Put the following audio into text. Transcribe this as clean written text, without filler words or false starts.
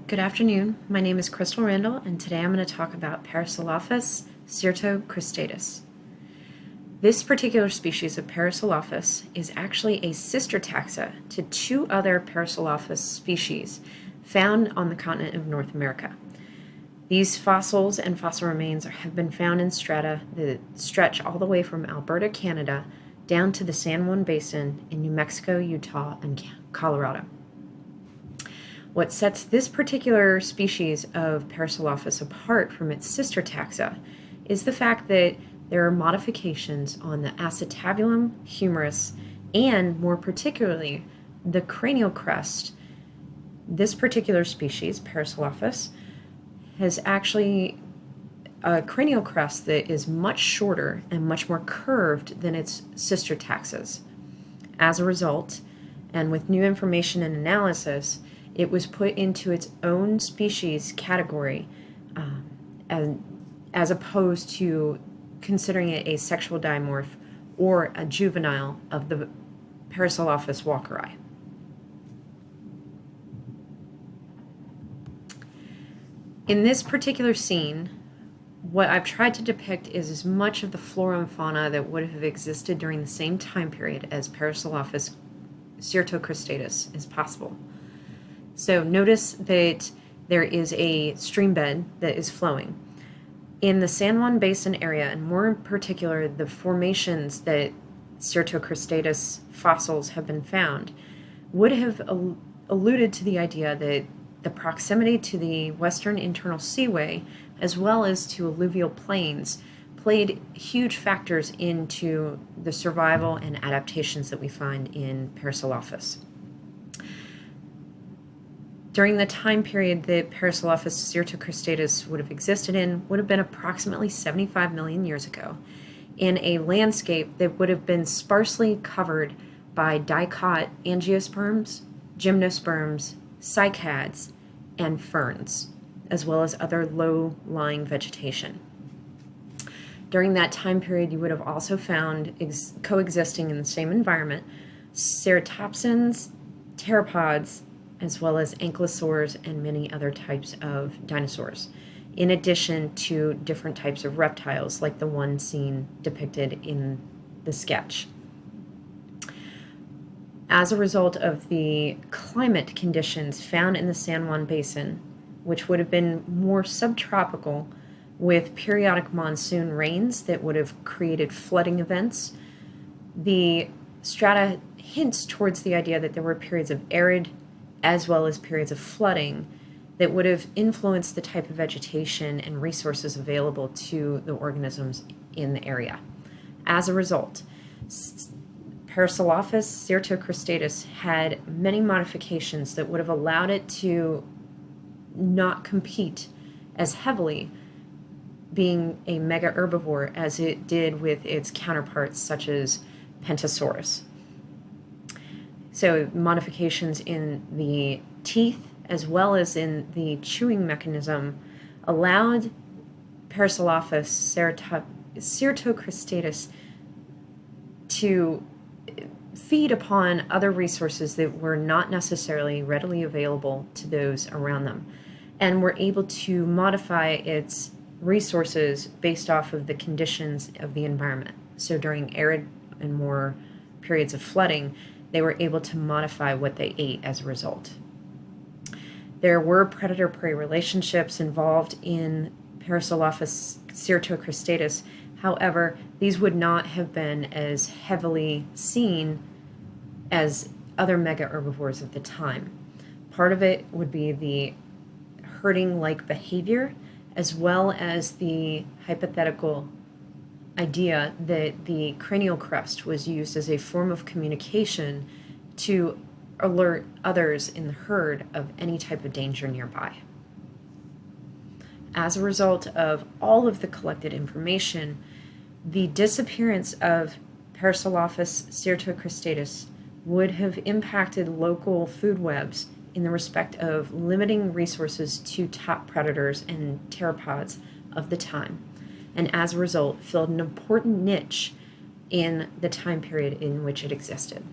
Good afternoon. My name is Crystal Randall, and today I'm going to talk about Parasaurolophus cyrtocristatus. This particular species of Parasaurolophus is actually a sister taxa to two other Parasaurolophus species found on the continent of North America. These fossils and fossil remains have been found in strata that stretch all the way from Alberta, Canada, down to the San Juan Basin in New Mexico, Utah, and Colorado. What sets this particular species of Parasaurolophus apart from its sister taxa is the fact that there are modifications on the acetabulum, humerus, and more particularly the cranial crest. This particular species, Parasaurolophus, has actually a cranial crest that is much shorter and much more curved than its sister taxas. As a result, and with new information and analysis, it was put into its own species category as opposed to considering it a sexual dimorph or a juvenile of the Parasaurolophus walkeri. In this particular scene, what I've tried to depict is as much of the flora and fauna that would have existed during the same time period as Parasaurolophus cyrtocristatus as possible. So notice that there is a stream bed that is flowing. In the San Juan Basin area, and more in particular, the formations that Cyrtocristatus fossils have been found, would have alluded to the idea that the proximity to the Western Internal Seaway, as well as to alluvial plains, played huge factors into the survival and adaptations that we find in Parasaurolophus. During the time period that Parasaurolophus cyrtocristatus would have existed in would have been approximately 75 million years ago, in a landscape that would have been sparsely covered by dicot angiosperms, gymnosperms, cycads, and ferns, as well as other low-lying vegetation. During that time period, you would have also found coexisting in the same environment ceratopsians, pteropods, as well as ankylosaurs and many other types of dinosaurs, in addition to different types of reptiles like the one seen depicted in the sketch. As a result of the climate conditions found in the San Juan Basin, which would have been more subtropical with periodic monsoon rains that would have created flooding events, the strata hints towards the idea that there were periods of arid as well as periods of flooding that would have influenced the type of vegetation and resources available to the organisms in the area. As a result, Parasaurolophus cyrtocristatus had many modifications that would have allowed it to not compete as heavily being a mega herbivore as it did with its counterparts such as Pentasaurus. So modifications in the teeth as well as in the chewing mechanism allowed Parasaurolophus cyrtocristatus to feed upon other resources that were not necessarily readily available to those around them, and were able to modify its resources based off of the conditions of the environment. So during arid and more periods of flooding, they were able to modify what they ate as a result. There were predator-prey relationships involved in Parasaurolophus cyrtocristatus. However, these would not have been as heavily seen as other mega herbivores of the time. Part of it would be the herding-like behavior, as well as the hypothetical idea that the cranial crest was used as a form of communication to alert others in the herd of any type of danger nearby. As a result of all of the collected information, the disappearance of Parasaurolophus cyrtocristatus would have impacted local food webs in the respect of limiting resources to top predators and pteropods of the time, and as a result filled an important niche in the time period in which it existed.